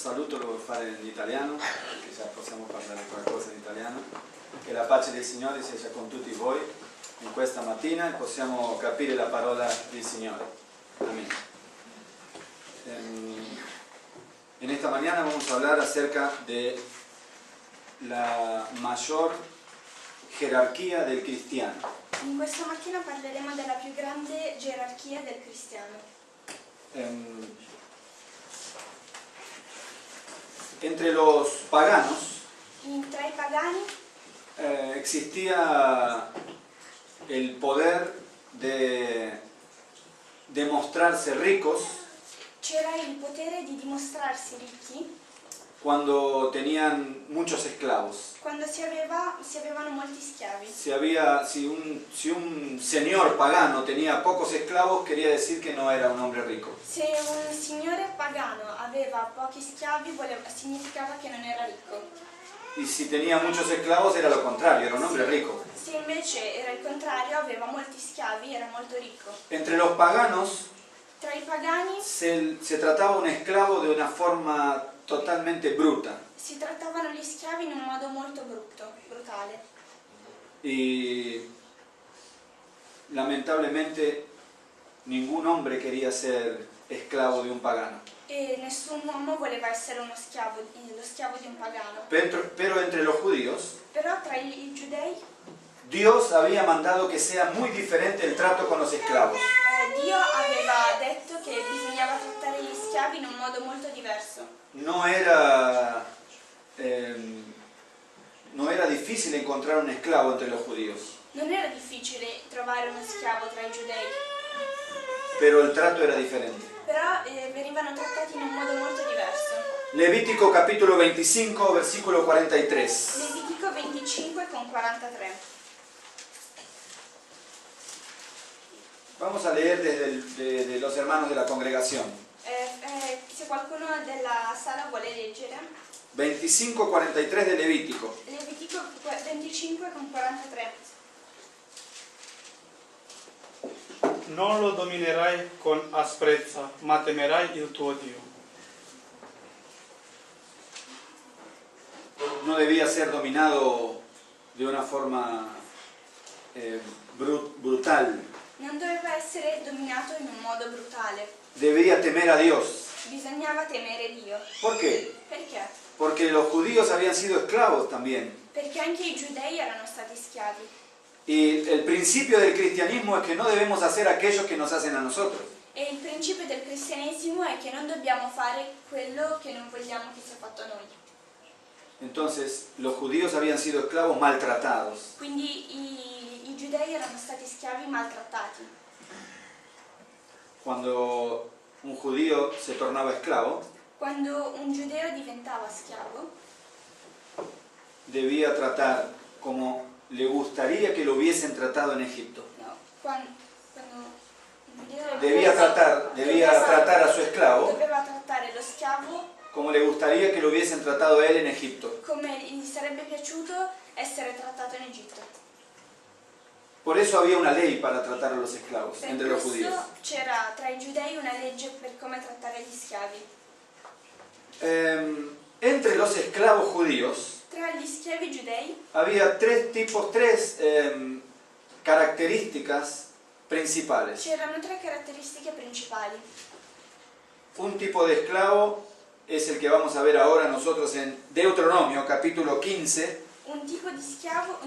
saluto lo devo fare in italiano, perché già possiamo parlare qualcosa in italiano. Che la pace del Signore sia con tutti voi in questa mattina e possiamo capire la parola del Signore. Amén. En esta mañana vamos a hablar acerca de la mayor jerarquía del cristiano. In questa mattina parleremo della più grande gerarchia del cristiano. Entre los paganos Tra i pagani existía el poder de mostrarse ricos c'era il potere di dimostrarsi ricchi cuando tenían muchos esclavos. quando si avevano molti schiavi. Si un señor pagano tenía pocos esclavos, quería decir que no era un hombre rico. Se un signore pagano aveva pochi schiavi significava che non era ricco. Y si tenía muchos esclavos era lo contrario, era un hombre rico. Se invece era il contrario, aveva molti schiavi, era molto ricco. Entre los paganos Tra i pagani se trataba un esclavo de una forma totalmente bruta. si trattavano gli schiavi in un modo molto brutale. Y lamentablemente ningún hombre quería ser esclavo de un pagano. E nessun uomo voleva essere lo schiavo di un pagano. Pero entre los judíos, Però tra i giudei Dios había mandado que sea muy diferente el trato con los esclavos. Dio aveva detto che bisognava trattare gli schiavi in un modo molto diverso. No era difícil encontrar un esclavo entre los judíos, Non era difficile trovare uno schiavo tra i giudei, pero el trato era diferente. però venivano trattati in un modo molto diverso. Levítico capítulo 25, versículo 43. Levitico 25 con 43. Vamos a leer desde los hermanos de la congregación. Se qualcuno della sala vuole leggere. 25:43 de Levítico. Levitico 25 con 43. Non lo dominerai con asprezza, ma temerai il tuo Dio. No debía ser dominado de una forma brutal. Non doveva essere dominato in un modo brutale. Debía temer a Dios. Bisognava temere Dio. ¿Por qué? Perché? Porque los judíos habían sido esclavos también. Perché anche i giudei erano stati schiavi. Y el principio del cristianismo es que no debemos hacer aquello que nos hacen a nosotros. E il principio del cristianesimo è che non dobbiamo fare quello che non vogliamo che sia fatto a noi. Entonces, los judíos habían sido esclavos maltratados. Quindi i giudei erano stati schiavi maltrattati. Cuando un judío se tornaba esclavo, Quando un giudeo diventava schiavo, debía tratar como le gustaría que lo hubiesen tratado en Egipto. no, quando un giudeo Debía tratar a su esclavo doveva trattare lo schiavo como le gustaría que lo hubiesen tratado a él en Egipto. come gli sarebbe piaciuto essere trattato in Egitto. Por eso había una ley para tratar a los esclavos Per entre los judíos. questo c'era tra i giudei una legge per come trattare gli schiavi. Entre los esclavos judíos Tra gli schiavi giudei había tres características principales. c'erano tre caratteristiche principali. Un tipo de esclavo es el que vamos a ver ahora nosotros en Deuteronomio capítulo 15, Un tipo di schiavo,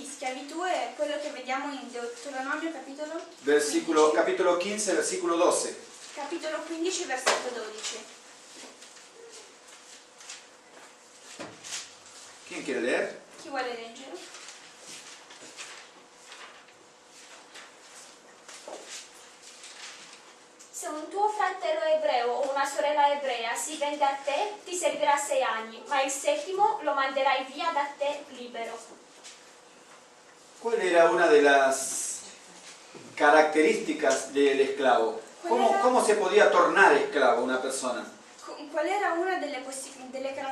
schiavitù è quello che vediamo in Deuteronomio capitolo 15, capítulo 15, versículo 12. capitolo 15, versetto 12. ¿Quién quiere leer? Chi vuole leggere? Se un tuo fratello ebreo o una sorella ebrea si vende a te, ti servirà 6 anni, ma il settimo lo manderai via da te libero. ¿Cuál era una de las características del esclavo? ¿Cómo se podía tornar esclavo una persona? Qual era una delle caratteristiche, Las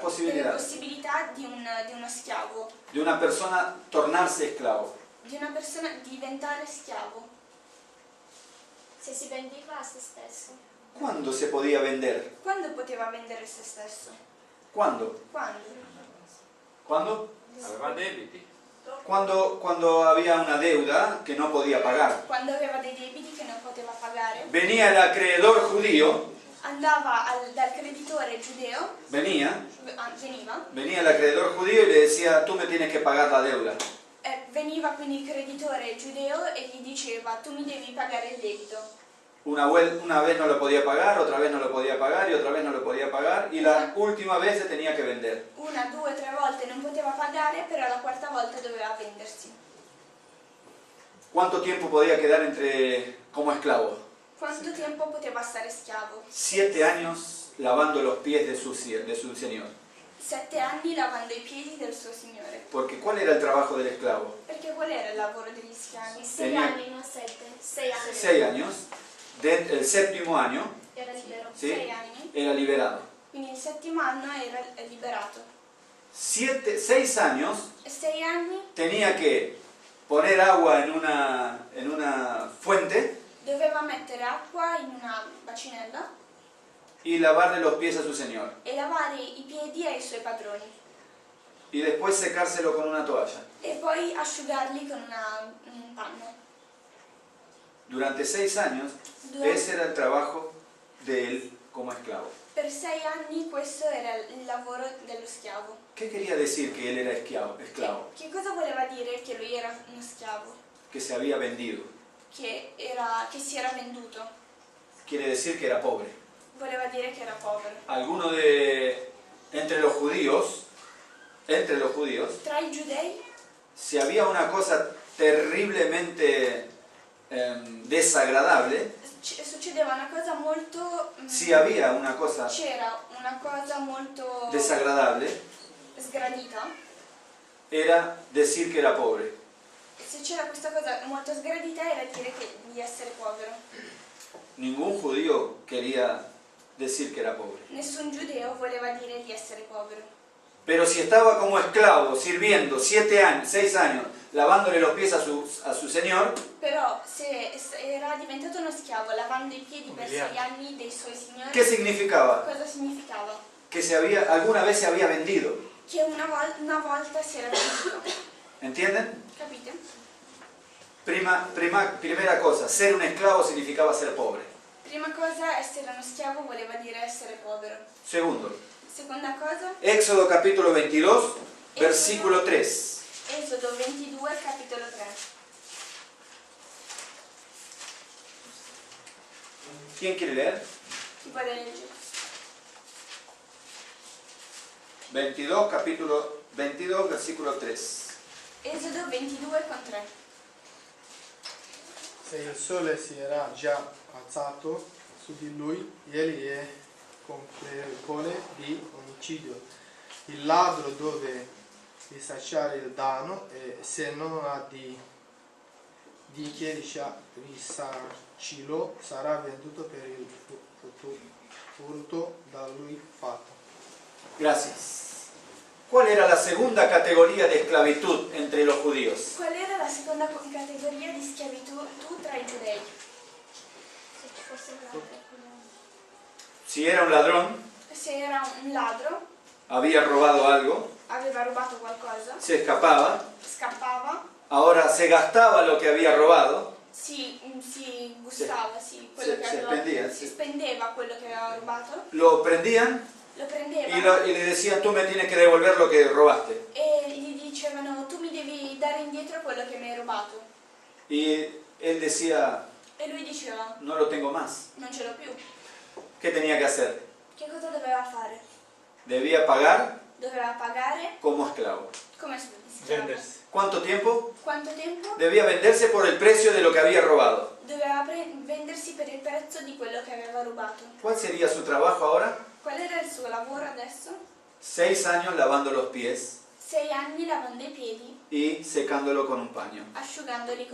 posibilidades. delle possibilità di uno schiavo? De una persona tornarse esclavo. Di una persona diventare schiavo? Se si vendeva a se stesso. ¿Cuándo se podía vender? Quando poteva vendere se stesso? ¿Cuándo? Quando? ¿Cuándo? Aveva debiti. Cuando había una deuda que no podía pagar. Quando aveva dei debiti che non poteva pagare, Venía el acreedor judío, andava dal creditore giudeo, venía veniva, el acreedor judío y le decía, tú me tienes que pagar la deuda. veniva quindi il creditore giudeo e gli diceva tu mi devi pagare il debito. Una vez no lo podía pagar, otra vez no lo podía pagar y otra vez no lo podía pagar y la última vez se tenía que vender. Una, due, tre volte non poteva pagare, però la quarta volta doveva vendersi. ¿Cuánto tiempo podía quedar como esclavo? Quanto tempo poteva stare schiavo? 7 años lavando los pies de su señor. 7 anni lavando i piedi del suo signore. Porque ¿cuál era el trabajo del esclavo? Perché qual era il lavoro degli schiavi? 6 Tenía- anni, non 7. 6 anni. 6 años. El séptimo año, Era libero. ¿sí? 6 anni. Era liberado. Quindi il settimo anno era liberato. 6 años 6 anni tenía que poner agua en una fuente doveva mettere acqua in una bacinella y lavarle los pies a su señor. e lavare i piedi ai suoi padroni Y después secárselo con una toalla. e poi asciugarli con un panno. Durante 6 años, ese era el trabajo de él como esclavo. Per 6 anni questo era il lavoro dello schiavo. ¿Qué quería decir que él era esclavo? Che cosa voleva dire che lui era uno schiavo? Que se había vendido. Che si era venduto. Quiere decir que era pobre. Voleva dire che era povero. Entre los judíos, Tra i giudei, si había una cosa terriblemente desagradable, succedeva una cosa molto... si había una cosa C'era una cosa molto desagradable, sgradita. era decir que era pobre. Se c'era questa cosa molto sgradita era dire di essere povero. Ningún judío quería decir que era pobre. Nessun giudeo voleva dire di essere povero. Pero si estaba como esclavo, sirviendo 6 años, lavándole los pies a su señor, Però se era diventato uno schiavo lavando i piedi per 6 anni dei suoi signori, ¿qué significaba? cosa significava? Que alguna vez se había vendido. Che una volta si era venduto. ¿Entienden? Capite? Primera cosa, ser un esclavo significaba ser pobre. Prima cosa, essere uno schiavo voleva dire essere povero. Segundo, Seconda cosa, Éxodo capítulo 22, versículo 3. Esodo 22, capitolo 3. ¿Quién quiere leer? Chi può leggere? 22, capítulo 22, versículo 3. Esodo 22 con 3. Se il sole si era già alzato su di lui, egli è colpevole di omicidio. Il ladro deve risarcire il danno e se non ha di che risarcirlo sarà venduto per il furto da lui fatto. Gracias. ¿Cuál era la segunda categoría de esclavitud entre los judíos? Qual era la seconda categoria di schiavitù tra i giudei? Se ci fosse un ladro. Si era un ladrón, Se era un ladro, había robado algo, aveva rubato qualcosa, se escapaba, scappava, ahora se gastaba lo que había robado, si gustava, quello se che aveva, spendeva, si spendeva quello che aveva rubato, lo prendían lo prendeva y le decían, tú me tienes que devolver lo que robaste. e gli dicevano tu mi devi dare indietro quello che mi hai rubato. Y él decía, E lui diceva no lo tengo más. non ce l'ho più. ¿Qué tenía que hacer? Che cosa doveva fare? Debía pagar Doveva pagare como esclavo. come schiavo. Vendersi. ¿Cuánto tiempo? Quanto tempo? Debía venderse por el precio de lo que había robado. Doveva vendersi per il prezzo di quello che aveva rubato. ¿Cuál sería su trabajo ahora? Qual era il suo lavoro adesso? 6 años lavando los pies 6 anni lavando i piedi, y secándolo con un paño asciugandoli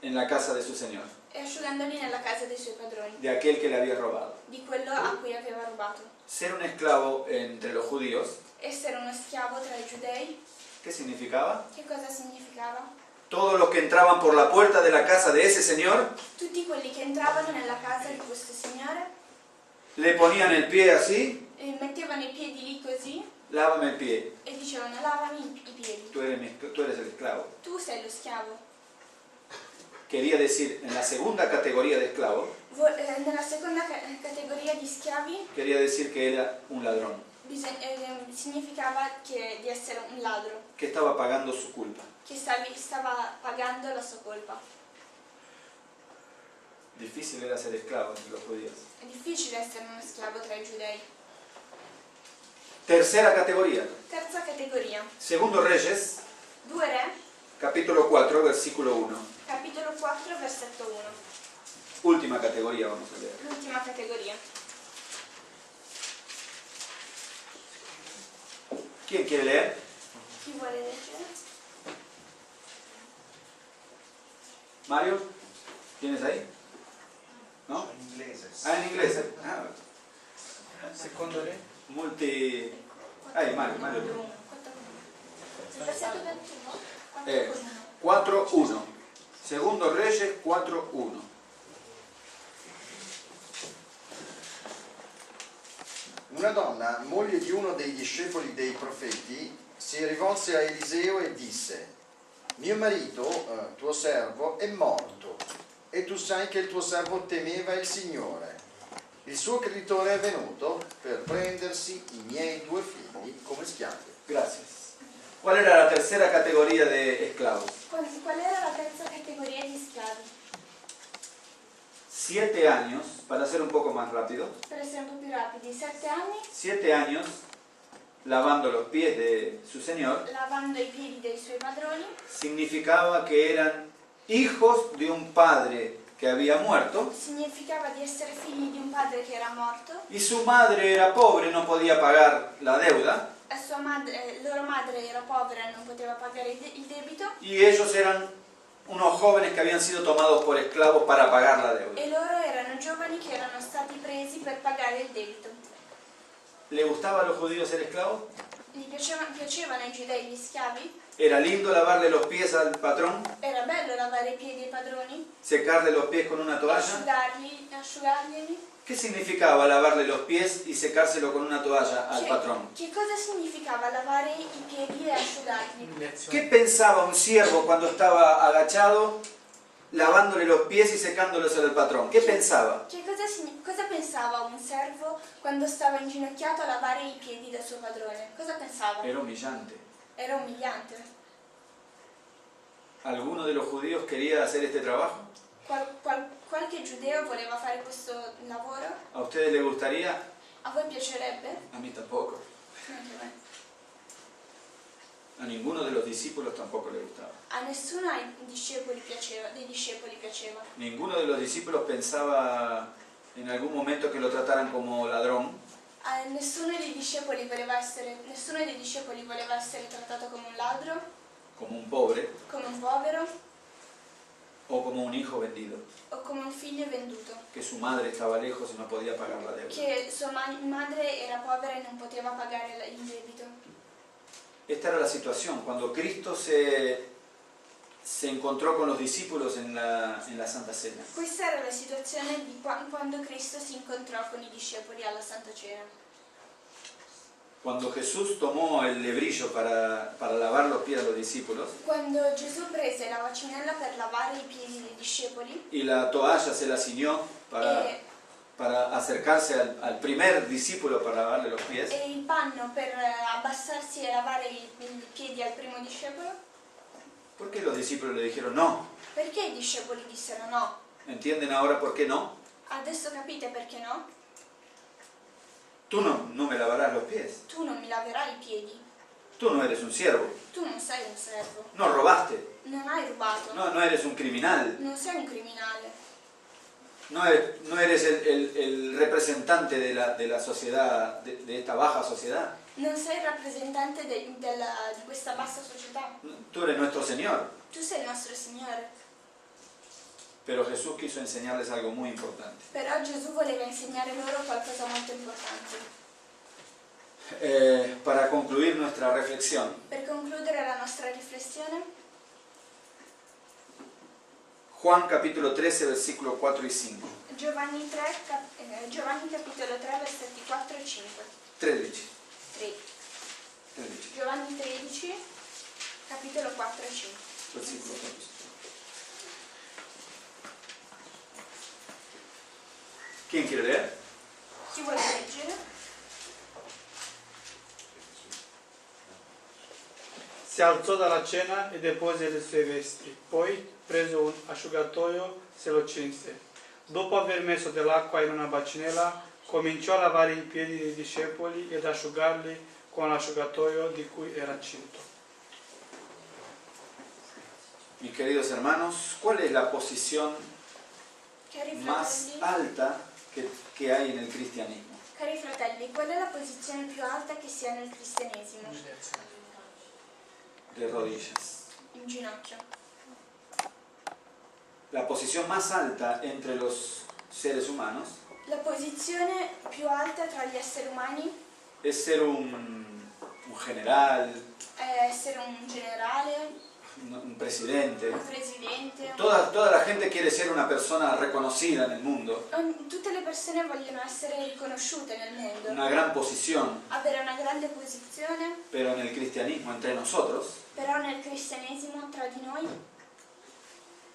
en la casa de su señor, e asciugandoli nella casa dei suoi padroni, de aquel que le había robado. di quello a cui aveva rubato. Ser un esclavo entre los judíos, Essere uno schiavo tra i giudei, ¿qué significaba? che cosa significava? todos los que entraban por la puerta de la casa de ese señor, tutti quelli che entravano nella casa di questo signore le ponían el pie así, mettevano i piedi lì così lávame el pie, e dicevano lavami i piedi, tú eres el esclavo. tu sei lo schiavo. Quería decir, en la segunda categoría de esclavo, Nella seconda categoria di schiavi quería decir que era un ladrón, significava di essere un ladro, que estaba pagando su culpa. che stava pagando la sua colpa. Difícil era ser esclavo entre los judíos. È difficile essere uno schiavo tra i giudei. Tercera categoría, Terza categoria. Segundo Reyes, 2 Re, capítulo 4, versículo 1. capitolo 4, versetto 1. Última categoría vamos a leer. L'ultima categoria. ¿Quién quiere leer? Chi vuole leggere? Mario, ¿tienes ahí? ¿No? In inglese. Ah, en inglés. Ah, Secondo Re. multi... Ahí, Mario. Il versetto 21. 4-1. Segundo Reyes 4-1. Una donna, moglie di uno dei discepoli dei profeti, si rivolse a Eliseo e disse: mio marito, tuo servo, è morto, e tu sai che il tuo servo temeva il Signore. Il suo creditore è venuto per prendersi i miei 2 figli come schiavi. Gracias. ¿Cuál era la tercera categoría de esclavos? Qual era la terza categoria di schiavi? 7 años, para ser un poco más rápido, Per essere un po' più rapidi, 7 anni 7 años lavando los pies de su señor, lavando i piedi dei suoi padroni, significaba que eran hijos de un padre que había muerto significava di essere figli di un padre che era morto y su madre era pobre, no podía pagar la deuda e loro madre era povera e non poteva pagare il debito y ellos eran unos jóvenes que habían sido tomados por esclavos para pagar la deuda. e loro erano giovani che erano stati presi per pagare il debito. ¿Le gustaba a los judíos ser esclavos? Gli piacevano ai giudei gli schiavi? ¿Era lindo lavarle los pies al patrón? Era bello lavare i piedi ai padroni? ¿Secarle los pies con una toalla? Asciugarglieli? ¿Qué significaba lavarle los pies y secárselo con una toalla al patrón? Che cosa significava lavare i piedi e asciugarli? ¿Qué Umiliazione. pensaba un siervo cuando estaba agachado lavándole los pies y secándolos al patrón? ¿Qué pensaba? Cosa pensava un servo quando stava inginocchiato a lavare i piedi del suo padrone? Cosa pensava? Era humillante. Era umiliante. ¿Alguno de los judíos quería hacer este trabajo? Qualche giudeo voleva fare questo lavoro? ¿A ustedes les gustaría? A voi piacerebbe? A mí tampoco. Anche a me. A ninguno de los discípulos tampoco le gustaba. A nessuno dei discepoli piaceva. Ninguno de los discípulos pensaba en algún momento que lo trataran como ladrón, A nessuno dei discepoli voleva essere trattato come un ladro, como un pobre come un povero o como un hijo vendido, o come un figlio venduto. que su madre estaba lejos y no podía pagar la deuda. Che sua madre era povera e non poteva pagare il debito. Esta era la situación. Cuando Cristo se encontró con los discípulos en la Santa Cena. Questa era la situazione di quando Cristo si incontrò con i discepoli alla Santa Cena. Cuando Jesús tomó el lebrillo para lavar los pies a los discípulos Quando Gesù prese la bacinella per lavare i piedi dei discepoli y la toalla se la ciñó e para acercarse al primer discípulo para lavarle los pies, il panno per abbassarsi e lavare i piedi al primo discepolo, ¿por qué los discípulos le dijeron no? perché i discepoli dissero no? ¿Entienden ahora por qué no? Adesso capite perché no? Tú no me lavarás los pies. Tu non mi laverai i piedi, Tú no eres un siervo. tu non sei un servo, No robaste. non hai rubato, No eres un criminal. non sei un criminale, No eres el representante de la sociedad, de esta baja sociedad. non sei il rappresentante di questa bassa società, Tú eres nuestro Señor. tu sei il nostro Signore. Pero Jesús quiso enseñarles algo muy importante. Però Gesù voleva insegnare loro qualcosa molto importante. Para concluir nuestra reflexión, Per concludere la nostra riflessione, Juan capítulo 13, versículos 4 y 5. Giovanni capitolo 3, versetti 4 e 5. 13. 13. Giovanni 13, capitolo 4 e 5. Versículo 4 y 5. ¿Quién quiere leer? Chi vuole leggere? Si alzò dalla cena e depose le sue vesti, poi, preso un asciugatoio, se lo cinse. Dopo aver messo dell'acqua in una bacinella, cominciò a lavare i piedi dei discepoli ed asciugarli con l'asciugatoio di cui era cinto. Mis queridos hermanos, ¿cuál es la posición Cari más fratelli, alta que hay en el cristianismo? cari fratelli, qual è la posizione più alta che si ha nel cristianesimo? De rodillas. In ginocchio. La posición más alta entre los seres humanos La posizione più alta tra gli esseri umani es ser un general, è essere un generale, un presidente. un presidente. Toda la gente quiere ser una persona reconocida en el mundo, Tutte le persone vogliono essere riconosciute nel mondo, una gran posición, avere una grande posizione, pero en el cristianismo entre nosotros, però nel cristianesimo tra di noi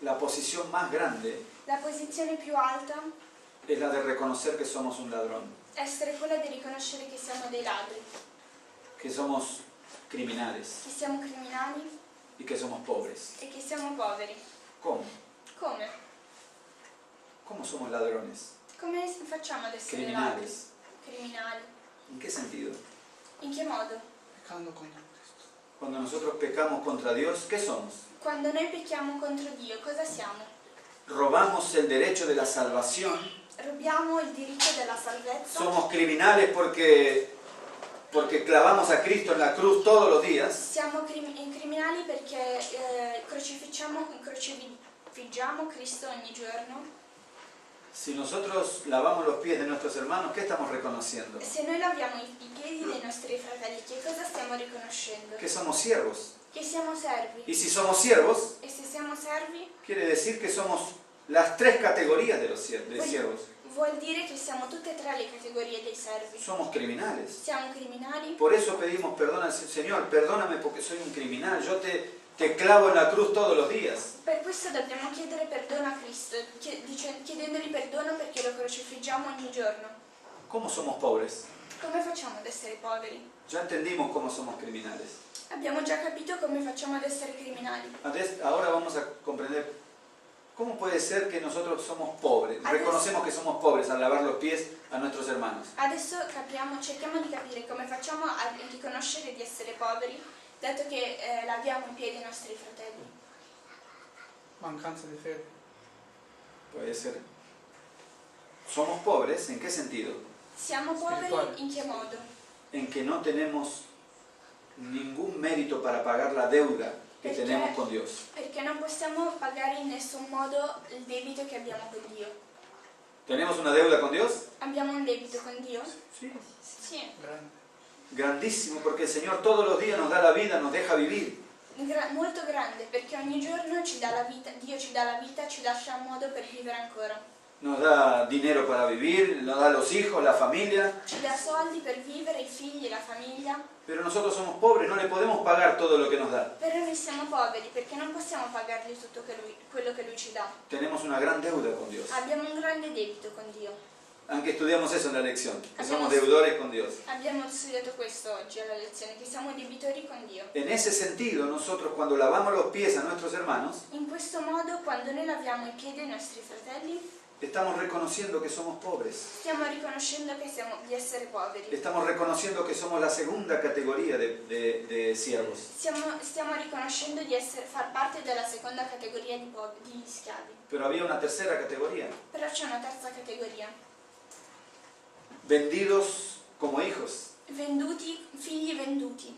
la posición más grande la posizione più alta es la de reconocer que somos un ladrón, è essere quella di riconoscere che siamo dei ladri, que somos criminales che siamo criminali y que somos pobres. e che siamo poveri. ¿Cómo? Come? ¿Cómo somos ladrones? Come facciamo ad essere ladri? Criminales. Criminali. ¿En qué sentido? In che modo? Peccando contro Cristo. Cuando nosotros pecamos contra Dios, ¿qué somos? Quando noi pecchiamo contro Dio, cosa siamo? Robamos el derecho de la salvación. Rubiamo il diritto della salvezza. Somos criminales porque clavamos a Cristo en la cruz todos los días. Siamo criminali perché crocifiggiamo Cristo ogni giorno. Si nosotros lavamos los pies de nuestros hermanos, ¿qué estamos reconociendo? Se noi laviamo i piedi dei nostri fratelli, che cosa stiamo riconoscendo? Que somos siervos. Che siamo servi. Y si somos siervos, E se siamo servi, quiere decir que somos las tres categorías de los siervos. vuol dire che siamo tutte e tre le categorie dei servi. Somos criminales. Siamo criminali. Por eso pedimos perdón al Señor, perdóname porque soy un criminal, yo te clavo en la cruz todos los días. Per questo dobbiamo chiedere perdono a Cristo, chiedendogli perdono perché lo crocifiggiamo ogni giorno. ¿Cómo somos pobres? Come facciamo ad essere poveri? Ya entendimos cómo somos criminales. Abbiamo già capito come facciamo ad essere criminali. Ahora vamos a comprender cómo puede ser que nosotros somos pobres. Reconocemos que somos pobres al lavar los pies a nuestros hermanos. Adesso cerchiamo di capire come facciamo a riconoscere di essere poveri, dato che laviamo i piedi ai nostri fratelli. Mancanza di fede. Puede ser. ¿Somos pobres? ¿En qué sentido? Siamo poveri Spirituale. in che modo? En que no tenemos ningún mérito para pagar la deuda que Perché? tenemos con Dios. Perché non possiamo pagare in nessun modo il debito che abbiamo con Dio. ¿Tenemos una deuda con Dios? Abbiamo un debito con Dio? Sí. Sì. Grande. Grandísimo, porque el Señor todos los días nos da la vida, nos deja vivir. Molto grande, perché ogni giorno ci dà la vita, Dio ci dà la vita, ci lascia un modo per vivere ancora. Nos da dinero para vivir, nos da los hijos, la familia. Ci dà soldi per vivere, i figli, la famiglia. Pero nosotros somos pobres, no le podemos pagar todo lo que nos da. Però noi siamo poveri perché non possiamo pagargli tutto quello che Lui ci dà. Tenemos una gran deuda con Dios. Abbiamo un grande debito con Dio. Aunque estudiamos eso en la lección, que somos deudores con Dios. Abbiamo studiato questo oggi alla lezione, che siamo debitori con Dio. En ese sentido, nosotros cuando lavamos los pies a nuestros hermanos, In questo modo, quando noi laviamo i piedi ai nostri fratelli, estamos reconociendo que somos pobres. stiamo riconoscendo di essere poveri. Estamos reconociendo que somos la segunda categoría de siervos. Stiamo riconoscendo di far parte della seconda categoria di schiavi. Pero había una tercera categoría. Però c'è una terza categoria. Vendidos como hijos. Venduti, figli venduti.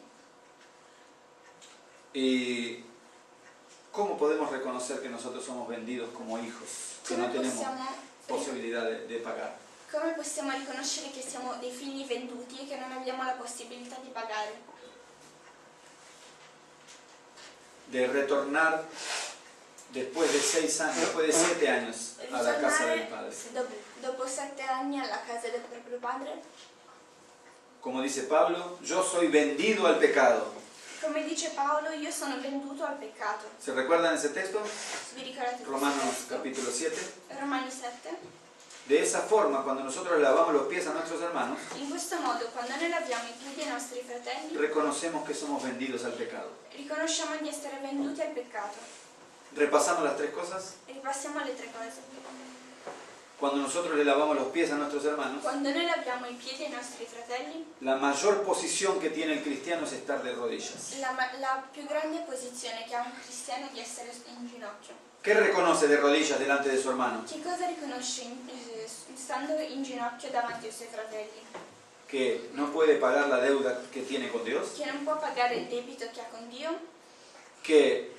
¿Y cómo podemos reconocer que nosotros somos vendidos como hijos? Que no tenemos posibilidad de pagar. Come possiamo riconoscere che siamo dei figli venduti e che non abbiamo la possibilità di pagare? De retornar después de 6 años, después de 7 años a la casa del ritornare Padre. dopo 7 anni alla casa del proprio padre. Como dice Pablo, yo soy vendido al pecado. Come dice Paolo, io sono venduto al peccato. ¿Se recuerdan ese texto? Vi ricordate questo Romanos testo? capítulo 7. Romani 7. De esa forma, cuando nosotros lavamos los pies a nuestros hermanos, In questo modo, quando noi laviamo i piedi ai nostri fratelli, reconocemos que somos vendidos al pecado. riconosciamo di essere venduti al peccato. Repasamos las 3 cosas. Ripassiamo le 3 cose. Cuando nosotros le lavamos los pies a nuestros hermanos, Quando noi laviamo i piedi ai nostri fratelli, la mayor posición que tiene el cristiano es estar de rodillas. la più grande posizione che ha un cristiano è di essere in ginocchio. ¿Qué reconoce de rodillas delante de su hermano? Che cosa riconosce stando in ginocchio davanti ai suoi fratelli? Que no puede pagar la deuda que tiene con Dios, Che non può pagare il debito che ha con Dio, que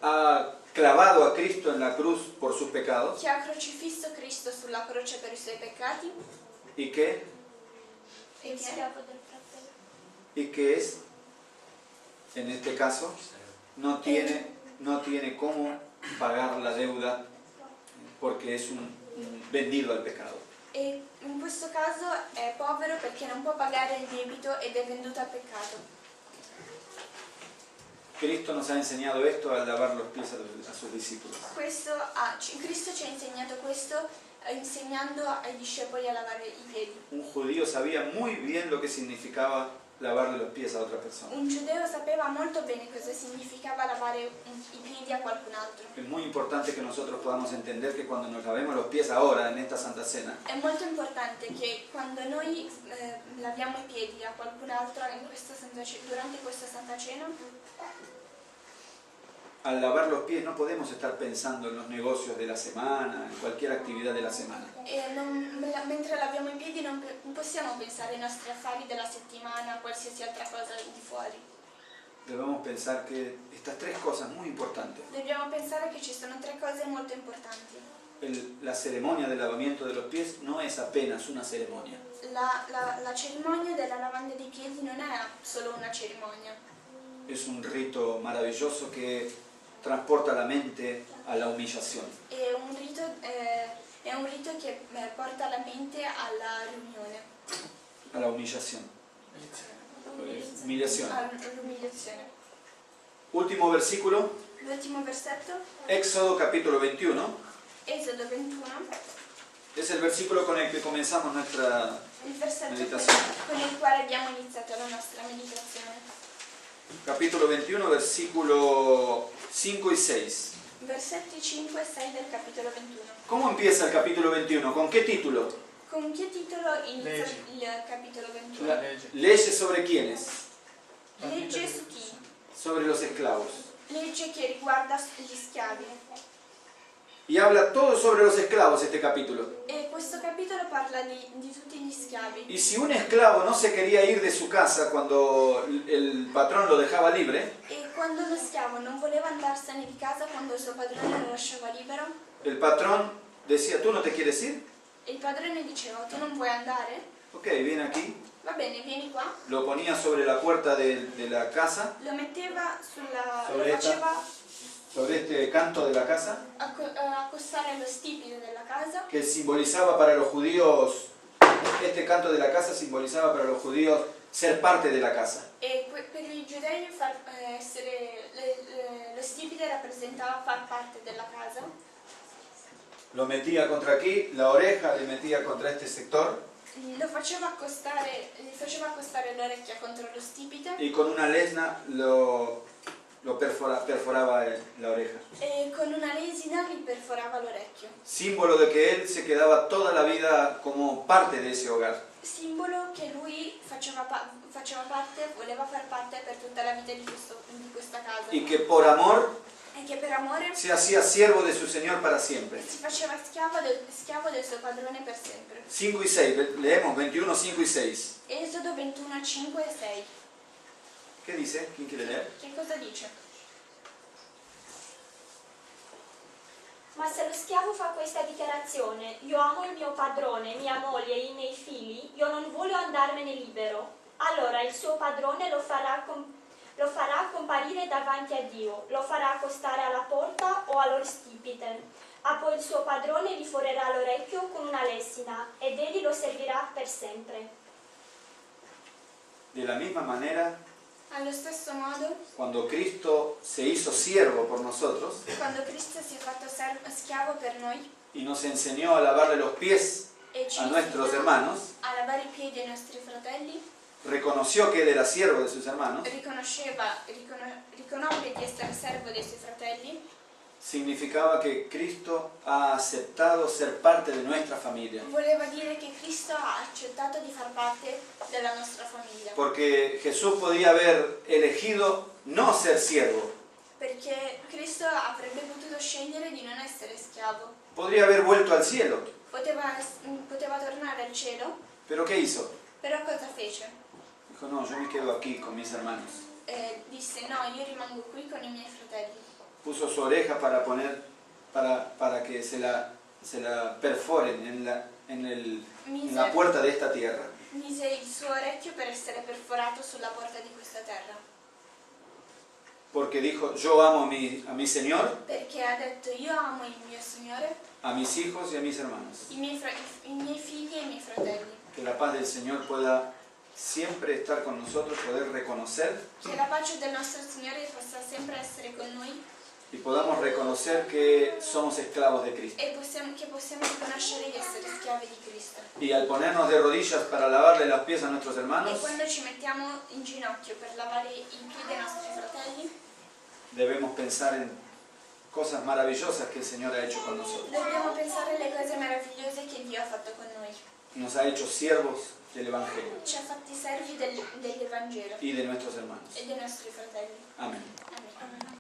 ha clavado a Cristo en la cruz por sus pecados che ha crocifisso Cristo sulla croce per i suoi peccati y que Il schiavo del fratello. es, en este caso, no tiene cómo pagar la deuda porque es un vendido al pecado. e in questo caso è povero perché non può pagare il debito ed è venduto al peccato. Cristo nos ha enseñado esto al lavar los pies a sus discípulos. Cristo ci ha insegnato questo insegnando ai discepoli a lavare i piedi. Un judío sabía muy bien lo que significaba lavarle los pies a otra persona. Un giudeo sapeva molto bene cosa significava lavare i piedi a qualcun altro. Es muy importante que nosotros podamos entender que cuando nos lavemos los pies ahora en esta Santa Cena, È molto importante che quando noi laviamo i piedi a qualcun altro durante questa Santa Cena, al lavar los pies no podemos estar pensando en los negocios de la semana, en cualquier actividad de la semana. mentre laviamo i piedi non possiamo pensare ai nostri affari della settimana, qualsiasi altra cosa di fuori. Debemos pensar que estas 3 cosas muy importantes, Dobbiamo pensare che ci sono 3 cose molto importanti. la ceremonia del lavamiento de los pies no es apenas una ceremonia, La cerimonia della lavanda dei piedi non è solo una cerimonia, es un rito maravilloso que transporta la mente a la humillación. è un rito che porta la mente alla riunione, A la humillación. Humillación. all'umiliazione. Último versículo, L'ultimo versetto, Éxodo capítulo 21, Esodo 21, es el versículo con el que comenzamos nuestra il versetto meditazione. con il quale abbiamo iniziato la nostra meditazione. Capítulo 21, versículo 5 y 6. Versetti 5 e 6 del capitolo 21. ¿Cómo empieza el capítulo 21? ¿Con qué título? Con che titolo inizia Legge. il capitolo 21? La legge. Legge sobre quiénes? Legge su chi? Sobre los esclavos. Legge che riguarda gli schiavi. Y habla todo sobre los esclavos este capítulo. E questo capitolo parla di tutti gli schiavi. Y si un esclavo no se quería ir de su casa cuando el patrón lo dejaba libre, E quando lo schiavo non voleva andarsene di casa quando il suo padrone lo lasciava libero, el patrón decía, ¿tú no te quieres ir? e il padrone diceva: tu non vuoi andare? Ok, viene aquí. Va bene, vieni qua. Lo ponía sobre la puerta de la casa, Lo metteva lo Soletta. faceva sobre este canto de la casa, accostare allo stipite della casa, que simbolizaba para los judíos, este canto de la casa simbolizaba para los judíos ser parte de la casa. e per i giudei lo stipite rappresentava far parte della casa. Lo metía contra aquí, la oreja le metía contra este sector Gli faceva accostare l'orecchia contro lo stipite y con una lesna lo perforaba la oreja. e con una lesina gli perforava l'orecchio. Símbolo de que él se quedaba toda la vida como parte de ese hogar. Simbolo che lui voleva far parte per tutta la vita di questa casa. Y que por amor E che per amore se hacía siervo de su Señor para siempre. si faceva schiavo del suo padrone per sempre. 5 y 6, leemos 21, 5 y 6. Esodo 21, 5 e 6. ¿Qué dice? ¿Quién quiere leer? Che cosa dice? Ma se lo schiavo fa questa dichiarazione, io amo il mio padrone, mia moglie e i miei figli, io non voglio andarmene libero, allora il suo padrone lo farà lo farà comparire davanti a Dio, lo farà accostare alla porta o allo stipite. Ah, poi il suo padrone gli forerà l'orecchio con una lesina ed egli lo servirà per sempre. De la misma manera, Allo stesso modo, cuando Cristo se hizo siervo por nosotros quando Cristo si è fatto schiavo per noi y nos enseñó a lavarle los pies e ci a nuestros insegna hermanos, a lavare i piedi ai nostri fratelli, reconoció que él era siervo de sus hermanos, riconobbe di essere servo dei suoi fratelli, significaba que Cristo ha aceptado ser parte de nuestra familia. voleva dire che Cristo ha accettato di far parte della nostra famiglia. Porque Jesús podía haber elegido no ser siervo, Perché Cristo avrebbe potuto scegliere di non essere schiavo. podría haber vuelto al cielo, Poteva tornare al cielo, pero ¿qué hizo? però cosa fece? Dijo, no, yo me quedo aquí con mis hermanos. Disse no, io rimango qui con i miei fratelli. Puso su oreja para poner, para que se la perforen en la puerta de esta tierra. Mise il suo orecchio per essere perforato sulla porta di questa terra. Porque dijo, yo amo a mi Señor, Perché ha detto io amo il mio Signore, a mis hijos y a mis hermanos. i miei figli e i miei fratelli. Que la paz del Señor pueda siempre estar con nosotros, poder reconocer Che la pace del nostro Signore possa sempre essere con noi y podamos reconocer que somos esclavos de Cristo. e che possiamo riconoscere di essere schiavi di Cristo. Y al ponernos de rodillas para lavarle los pies a nuestros E hermanos, quando ci mettiamo in ginocchio per lavare i piedi ai nostri fratelli, debemos pensar en cosas maravillosas que el Señor ha hecho con nosotros. dobbiamo pensare alle cose meravigliose che Dio ha fatto con noi. Nos ha hecho siervos del Evangelio Ci ha fatti servi dell'Evangelo y de nuestros hermanos. e dei nostri fratelli. Amén. Amen.